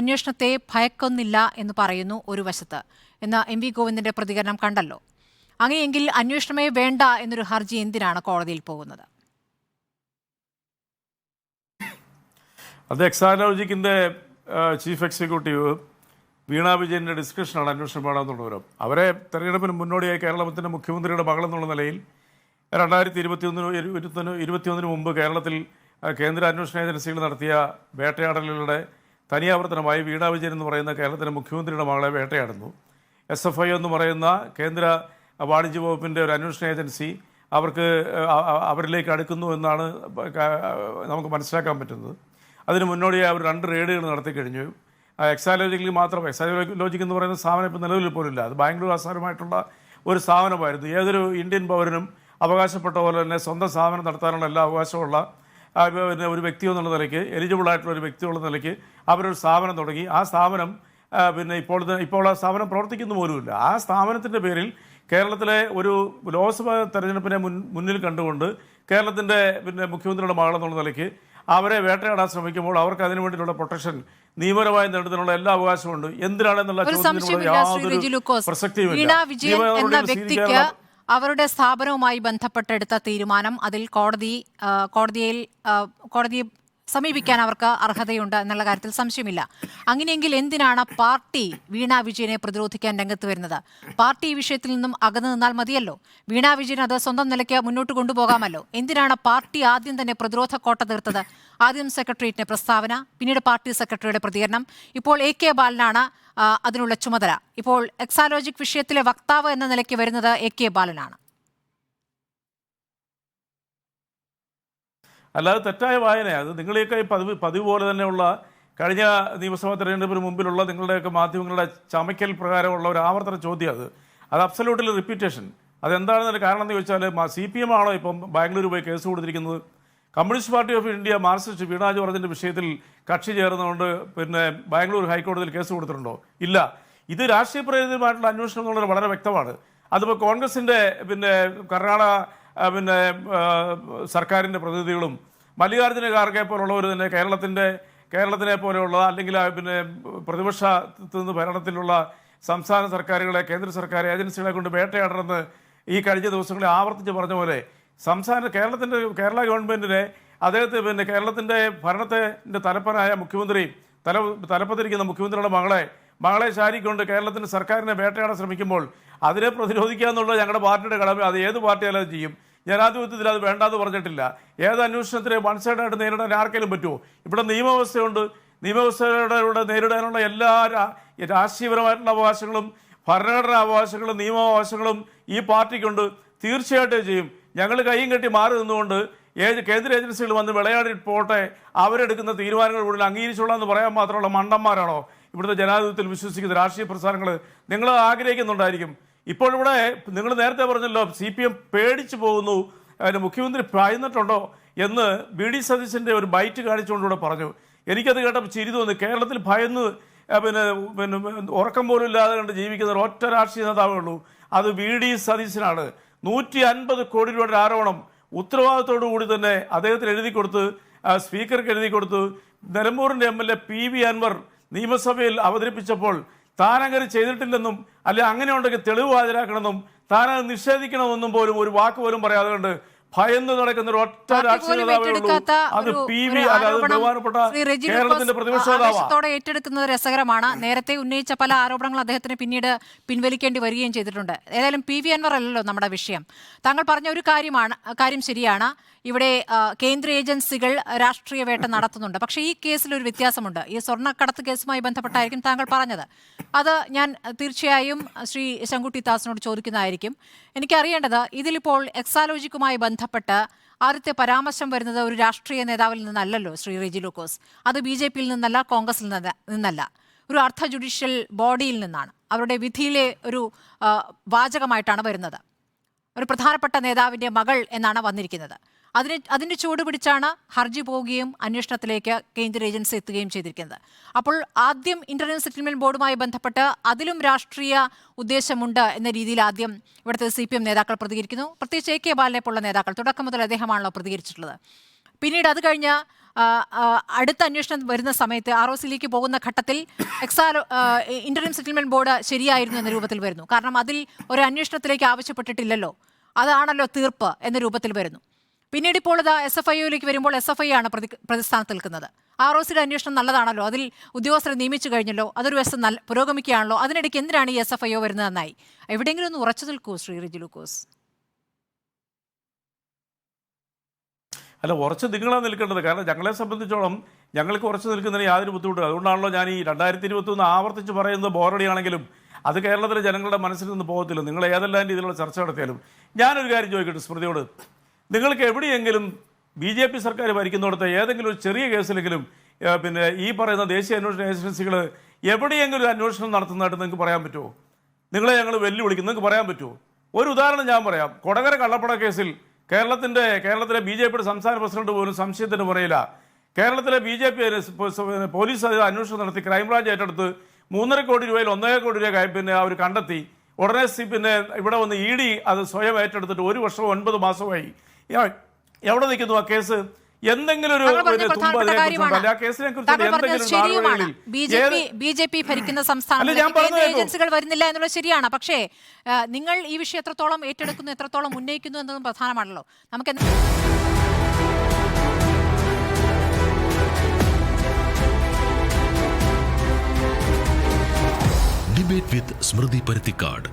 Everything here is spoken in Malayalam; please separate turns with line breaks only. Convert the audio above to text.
അന്വേഷണത്തെ ഭയക്കൊന്നില്ല എന്ന് പറയുന്നു ഒരു വശത്ത്. എന്ന് എം വി ഗോവിന്ദന്റെ പ്രതികരണം കണ്ടല്ലോ. അങ്ങനെയെങ്കിൽ അന്വേഷണമേ വേണ്ട എന്നൊരു ഹർജി എന്തിനാണ് കോടതിയിൽ പോകുന്നത്?
അത് എക്സാലോജിക്കിൻ്റെ ചീഫ് എക്സിക്യൂട്ടീവ് വീണ വിജയൻ്റെ ഡിസ്കഷനാണ് അന്വേഷണം വേണമെന്നുള്ളവരും. അവരെ തെരഞ്ഞെടുപ്പിന് മുന്നോടിയായി കേരളത്തിൻ്റെ മുഖ്യമന്ത്രിയുടെ മകളെന്നുള്ള നിലയിൽ 2021 മുമ്പ് കേരളത്തിൽ കേന്ദ്ര അന്വേഷണ ഏജൻസികൾ നടത്തിയ വേട്ടയാടലുകളുടെ തനിയാവർത്തനമായി വീണ വിജയൻ എന്ന് പറയുന്ന കേരളത്തിൻ്റെ മുഖ്യമന്ത്രിയുടെ മകളെ വേട്ടയാടുന്നു. SFI എന്ന് പറയുന്ന കേന്ദ്ര വാണിജ്യ വകുപ്പിൻ്റെ ഒരു അന്വേഷണ ഏജൻസി അവരിലേക്ക് അടുക്കുന്നു എന്നാണ് നമുക്ക് മനസ്സിലാക്കാൻ പറ്റുന്നത്. അതിന് മുന്നോടിയായി അവർ 2 റെയ്ഡുകൾ നടത്തി കഴിഞ്ഞു. എക്സാലോജിക്കിൽ മാത്രം. എക്സാലോജിക് എന്ന് പറയുന്ന സ്ഥാപനം ഇപ്പോൾ നിലവിൽ പോലില്ല. അത് ബാംഗ്ലൂർ ആസ്ഥാനമായിട്ടുള്ള ഒരു സ്ഥാപനമായിരുന്നു. ഏതൊരു ഇന്ത്യൻ പൗരനും അവകാശപ്പെട്ട പോലെ തന്നെ സ്വന്തം സ്ഥാപനം നടത്താനുള്ള എല്ലാ അവകാശമുള്ള പിന്നെ ഒരു വ്യക്തി എന്നുള്ള നിലയ്ക്ക്, എലിജിബിളായിട്ടുള്ള ഒരു വ്യക്തി എന്നുള്ള നിലയ്ക്ക് അവരൊരു സ്ഥാപനം തുടങ്ങി. ആ സ്ഥാപനം പിന്നെ ഇപ്പോൾ ആ സ്ഥാപനം പ്രവർത്തിക്കുന്ന പോലുമില്ല. ആ സ്ഥാപനത്തിൻ്റെ പേരിൽ കേരളത്തിലെ ഒരു ലോക്സഭാ തെരഞ്ഞെടുപ്പിനെ മുന്നിൽ കണ്ടുകൊണ്ട് കേരളത്തിൻ്റെ പിന്നെ മുഖ്യമന്ത്രിയുടെ മകളെന്നുള്ള നിലയ്ക്ക് അവരെ വേട്ടയാടാൻ ശ്രമിക്കുമ്പോൾ അവർക്ക് അതിനു വേണ്ടിയിട്ടുള്ള പ്രൊട്ടക്ഷൻ നിയമപരമായി നേടുന്നതിനുള്ള എല്ലാ അവകാശമുണ്ട്. എന്തിനാണെന്നുള്ള
പ്രസക്തിയുമില്ല. അവരുടെ സ്ഥാപനവുമായി ബന്ധപ്പെട്ടെടുത്ത തീരുമാനം അതിൽ കോടതിയെ സമീപിക്കാൻ അവർക്ക് അർഹതയുണ്ട് എന്നുള്ള കാര്യത്തിൽ സംശയമില്ല. അങ്ങനെയെങ്കിൽ എന്തിനാണ് പാർട്ടി വീണ വിജയനെ പ്രതിരോധിക്കാൻ രംഗത്ത് വരുന്നത്? പാർട്ടി ഈ വിഷയത്തിൽ നിന്നും അകന്നു നിന്നാൽ മതിയല്ലോ. വീണ വിജയൻ അത് സ്വന്തം നിലയ്ക്ക് മുന്നോട്ട് കൊണ്ടുപോകാമല്ലോ. എന്തിനാണ് പാർട്ടി ആദ്യം തന്നെ പ്രതിരോധ കോട്ട തീർത്തത്? ആദ്യം സെക്രട്ടേറിയറ്റിന്റെ പ്രസ്താവന, പിന്നീട് പാർട്ടി സെക്രട്ടറിയുടെ പ്രതികരണം, ഇപ്പോൾ AK ബാലനാണ് അതിനുള്ള ചുമതല. ഇപ്പോൾ എക്സാലോജിക് വിഷയത്തിലെ വക്താവ് എന്ന നിലയ്ക്ക് വരുന്നത് AK ബാലനാണ്.
അല്ലാതെ തെറ്റായ വായനയാണ് അത്. നിങ്ങളെയൊക്കെ പതിവ് പോലെ തന്നെയുള്ള കഴിഞ്ഞ നിയമസഭാ തെരഞ്ഞെടുപ്പിന് മുമ്പിലുള്ള നിങ്ങളുടെയൊക്കെ മാധ്യമങ്ങളുടെ ചമയ്ക്കൽ പ്രകാരമുള്ള ഒരു ആവർത്തന ചോദ്യം. അത് അബ്സല്യൂട്ട്ലി റിപ്പീറ്റേഷൻ. അതെന്താണെന്നതിന് കാരണം എന്ന് ചോദിച്ചാൽ CPM ആണോ ഇപ്പം ബാംഗ്ലൂർ പോയി കേസ് കൊടുത്തിരിക്കുന്നത്? Communist Party of India Marxist Veena ജോർജിൻ്റെ വിഷയത്തിൽ കക്ഷി ചേർന്നുകൊണ്ട് പിന്നെ ബാംഗ്ലൂർ ഹൈക്കോടതിയിൽ കേസ് കൊടുത്തിട്ടുണ്ടോ? ഇല്ല. ഇത് രാഷ്ട്രീയ പ്രേരിതമായിട്ടുള്ള അന്വേഷണം എന്നുള്ളത് വളരെ വ്യക്തമാണ്. അതിപ്പോൾ കോൺഗ്രസിൻ്റെ പിന്നെ കർണാടക പിന്നെ സർക്കാരിൻ്റെ പ്രതിനിധികളും മല്ലികാർജ്ജുന ഖാർഗെ പോലുള്ളവർ തന്നെ കേരളത്തിനെ പോലെയുള്ള അല്ലെങ്കിൽ പിന്നെ പ്രതിപക്ഷത്തു നിന്ന് ഭരണത്തിലുള്ള സംസ്ഥാന സർക്കാരുകളെ, കേന്ദ്ര സർക്കാർ ഏജൻസികളെ കൊണ്ട് വേട്ടയാടണമെന്ന് ഈ കഴിഞ്ഞ ദിവസങ്ങളിൽ ആവർത്തിച്ച് പറഞ്ഞ പോലെ കേരള ഗവൺമെൻറ്റിനെ അദ്ദേഹത്തെ പിന്നെ കേരളത്തിൻ്റെ ഭരണത്തിൻ്റെ തലപ്പനായ മുഖ്യമന്ത്രി തലപ്പത്തിരിക്കുന്ന മുഖ്യമന്ത്രിയുടെ മകളെ ശാരിക്കൊണ്ട് കേരളത്തിൻ്റെ സർക്കാരിനെ വേട്ടയാടാൻ ശ്രമിക്കുമ്പോൾ അതിനെ പ്രതിരോധിക്കുക എന്നുള്ളത് ഞങ്ങളുടെ പാർട്ടിയുടെ കടമ. അത് ഏത് പാർട്ടിയാലും ചെയ്യും. ജനാധിപത്യത്തിൽ അത് വേണ്ടാന്ന് പറഞ്ഞിട്ടില്ല. ഏത് അന്വേഷണത്തിനെ വൺ സൈഡായിട്ട് നേരിടാൻ ആർക്കെങ്കിലും പറ്റുമോ? ഇവിടെ നിയമവ്യവസ്ഥയുണ്ട്. നിയമവ്യവസ്ഥയുടെ നേരിടാനുള്ള എല്ലാ രാഷ്ട്രീയപരമായിട്ടുള്ള അവകാശങ്ങളും ഭരണഘടനാ അവകാശങ്ങളും നിയമാവകാശങ്ങളും ഈ പാർട്ടിക്കുണ്ട്. തീർച്ചയായിട്ടും ചെയ്യും. ഞങ്ങൾ കൈയും കെട്ടി മാറി നിന്നുകൊണ്ട് കേന്ദ്ര ഏജൻസികൾ വന്ന് വിളയാടി പോട്ടെ, അവരെടുക്കുന്ന തീരുമാനങ്ങൾ കൂടുതൽ അംഗീകരിച്ചോളാം എന്ന് പറയാൻ മാത്രമുള്ള മണ്ടന്മാരാണോ ഇവിടുത്തെ ജനാധിപത്യത്തിൽ വിശ്വസിക്കുന്ന രാഷ്ട്രീയ പ്രസ്ഥാനങ്ങൾ? നിങ്ങൾ ആഗ്രഹിക്കുന്നുണ്ടായിരിക്കും. ഇപ്പോൾ ഇവിടെ നിങ്ങൾ നേരത്തെ പറഞ്ഞല്ലോ CPM പേടിച്ചു പോകുന്നു, മുഖ്യമന്ത്രി ഭയന്നിട്ടുണ്ടോ എന്ന് BD സതീശൻ്റെ ഒരു ബൈറ്റ് കാണിച്ചുകൊണ്ടിവിടെ പറഞ്ഞു. എനിക്കത് കേട്ടപ്പോൾ ചിരി തോന്നി. കേരളത്തിൽ ഭയന്ന് പിന്നെ ഉറക്കം പോലും ഇല്ലാതെ കണ്ട് ജീവിക്കുന്ന ഒറ്റ രാഷ്ട്രീയ നേതാവേ ഉള്ളൂ. അത് BD സതീശനാണ്. 150 കോടി രൂപയുടെ ആരോപണം ഉത്തരവാദിത്തോടു കൂടി തന്നെ അദ്ദേഹത്തിന് എഴുതി കൊടുത്ത്, സ്പീക്കർക്ക് എഴുതി കൊടുത്ത്, നിലമ്പൂരിൻ്റെ MLA PV അൻവർ നിയമസഭയിൽ അവതരിപ്പിച്ചപ്പോൾ താനങ്ങനെ ചെയ്തിട്ടില്ലെന്നും അല്ലെ അങ്ങനെ ഉണ്ടെങ്കിൽ തെളിവ് ഹാജരാക്കണമെന്നും താനത് നിഷേധിക്കണമെന്നും പോലും ഒരു വാക്ക് പോലും പറയാതെ കൊണ്ട് ഭയന്ന് നടക്കുന്ന ഒരു ഒറ്റ രാഷ്ട്രീയ നേതാവേ ഉള്ളൂ. അത് PV ബഹുമാനപ്പെട്ട കേരളത്തിന്റെ പ്രതിപക്ഷ നേതാവാണ്.
ഏറ്റെടുക്കുന്നത് രസകരമാണ്. നേരത്തെ ഉന്നയിച്ച പല ആരോപണങ്ങളും അദ്ദേഹത്തിന് പിന്നീട് പിൻവലിക്കേണ്ടി വരികയും ചെയ്തിട്ടുണ്ട്. ഏതായാലും PV അൻവർ അല്ലല്ലോ നമ്മുടെ വിഷയം. താങ്കൾ പറഞ്ഞ ഒരു കാര്യം ശരിയാണ്. ഇവിടെ കേന്ദ്ര ഏജൻസികൾ രാഷ്ട്രീയ വേട്ട നടത്തുന്നുണ്ട്. പക്ഷേ ഈ കേസിൽ ഒരു വ്യത്യാസമുണ്ട്. ഈ സ്വർണ്ണക്കടത്ത് കേസുമായി ബന്ധപ്പെട്ടായിരിക്കും താങ്കൾ പറഞ്ഞത്. അത് ഞാൻ തീർച്ചയായും ശ്രീ ശങ്കുട്ടി ദാസിനോട് ചോദിക്കുന്നതായിരിക്കും. എനിക്കറിയേണ്ടത് ഇതിലിപ്പോൾ എക്സാലോജിക്കുമായി ബന്ധപ്പെട്ട് ആദ്യത്തെ പരാമർശം വരുന്നത് ഒരു രാഷ്ട്രീയ നേതാവിൽ നിന്നല്ലല്ലോ ശ്രീ റെജി ലൂക്കോസ്. അത് BJPയിൽ നിന്നല്ല, കോൺഗ്രസിൽ നിന്നല്ല, ഒരു അർദ്ധ ജുഡീഷ്യൽ ബോഡിയിൽ നിന്നാണ്. അവരുടെ വിധിയിലെ ഒരു വാചകമായിട്ടാണ് വരുന്നത്. ഒരു പ്രധാനപ്പെട്ട നേതാവിൻ്റെ മകൾ എന്നാണ് വന്നിരിക്കുന്നത്. അതിൻ്റെ ചൂട് പിടിച്ചാണ് ഹർജി പോവുകയും അന്വേഷണത്തിലേക്ക് കേന്ദ്ര ഏജൻസി എത്തുകയും ചെയ്തിരിക്കുന്നത്. അപ്പോൾ ആദ്യം ഇന്റർനൽ സെറ്റിൽമെന്റ് ബോർഡുമായി ബന്ധപ്പെട്ട് അതിലും രാഷ്ട്രീയ ഉദ്ദേശമുണ്ട് എന്ന രീതിയിൽ ആദ്യം ഇവിടുത്തെ CPM നേതാക്കൾ പ്രതികരിക്കുന്നു. പ്രത്യേകിച്ച് AK ബാലനെ പോലുള്ള നേതാക്കൾ തുടക്കം മുതൽ അദ്ദേഹമാണല്ലോ പ്രതികരിച്ചിട്ടുള്ളത്. പിന്നീട് അത് കഴിഞ്ഞ് അടുത്ത അന്വേഷണം വരുന്ന സമയത്ത് ROCയിലേക്ക് പോകുന്ന ഘട്ടത്തിൽ ഇന്ററിം സെറ്റിൽമെന്റ് ബോർഡ് ശരിയായിരുന്നു എന്ന രൂപത്തിൽ വരുന്നു. കാരണം അതിൽ ഒരു അന്വേഷണത്തിലേക്ക് ആവശ്യപ്പെട്ടിട്ടില്ലല്ലോ, അതാണല്ലോ തീർപ്പ് എന്ന രൂപത്തിൽ വരുന്നു. പിന്നീട് ഇപ്പോൾ ഇത് SFIOയിലേക്ക് വരുമ്പോൾ SFI ആണ് പ്രതിസ്ഥാനത്ത് നിൽക്കുന്നത്. ROCയുടെ അന്വേഷണം നല്ലതാണല്ലോ, അതിൽ ഉദ്യോഗസ്ഥരെ നിയമിച്ചു കഴിഞ്ഞല്ലോ, അതൊരു വശം പുരോഗമിക്കുകയാണല്ലോ. അതിനിടയ്ക്ക് എന്തിനാണ് ഈ SFIO വരുന്നതെന്നായി? എവിടെയെങ്കിലും ഒന്ന് ഉറച്ചു നിൽക്കൂ ശ്രീ റിജി ലൂക്കോസ്.
അല്ല, ഉറച്ച് നിങ്ങളാണ് നിൽക്കേണ്ടത്. കാരണം ഞങ്ങളെ സംബന്ധിച്ചോളം ഞങ്ങൾക്ക് ഉറച്ചു നിൽക്കുന്നതിന് യാതൊരു ബുദ്ധിമുട്ടും. അതുകൊണ്ടാണല്ലോ ഞാൻ ഈ 2021 ആവർത്തിച്ച് പറയുന്നത് ബോറടിയാണെങ്കിലും അത് കേരളത്തിലെ ജനങ്ങളുടെ മനസ്സിൽ നിന്ന് പോകത്തില്ല. നിങ്ങൾ ഏതെല്ലാം രീതിയിലുള്ള ചർച്ച നടത്തിയാലും. ഞാനൊരു കാര്യം ചോദിക്കട്ടെ സ്മൃതിയോട്, നിങ്ങൾക്ക് എവിടെയെങ്കിലും BJP സർക്കാർ ഭരിക്കുന്നിടത്ത് ഏതെങ്കിലും ഒരു ചെറിയ കേസിലെങ്കിലും പിന്നെ ഈ പറയുന്ന ദേശീയ അന്വേഷണ ഏജൻസികൾ എവിടെയെങ്കിലും ഒരു അന്വേഷണം നടത്തുന്നതായിട്ട് നിങ്ങൾക്ക് പറയാൻ പറ്റുമോ? നിങ്ങളെ ഞങ്ങൾ വെല്ലുവിളിക്കും, നിങ്ങൾക്ക് പറയാൻ പറ്റുമോ? ഒരു ഉദാഹരണം ഞാൻ പറയാം. കൊടകര കള്ളപ്പണ കേസിൽ കേരളത്തിലെ BJPയുടെ സംസ്ഥാന പ്രസിഡന്റ് പോലും സംശയത്തിന് പറയില്ല. കേരളത്തിലെ BJP പോലീസ് അന്വേഷണം നടത്തി ക്രൈംബ്രാഞ്ച് ഏറ്റെടുത്ത് 3.5 കോടി രൂപയിൽ 1.5 കോടി രൂപ പിന്നെ അവർ കണ്ടെത്തി. ഉടനെ പിന്നെ ഇവിടെ വന്ന് ED അത് സ്വയം ഏറ്റെടുത്തിട്ട് 1 വർഷവും 9 മാസമായി. എവിടെ നിൽക്കുന്നു ആ കേസ്? എന്തെങ്കിലും ഒരു
BJP ഭരിക്കുന്ന സംസ്ഥാനങ്ങളിൽ ഏജൻസികൾ വരുന്നില്ല എന്നുള്ളത് ശരിയാണ്. പക്ഷേ നിങ്ങൾ ഈ വിഷയം എത്രത്തോളം ഏറ്റെടുക്കുന്നു, എത്രത്തോളം ഉന്നയിക്കുന്നു എന്നതും പ്രധാനമാണല്ലോ. നമുക്ക്
ഡിബേറ്റ് വിത്ത് സ്മൃതി പരുത്തിക്കാട്.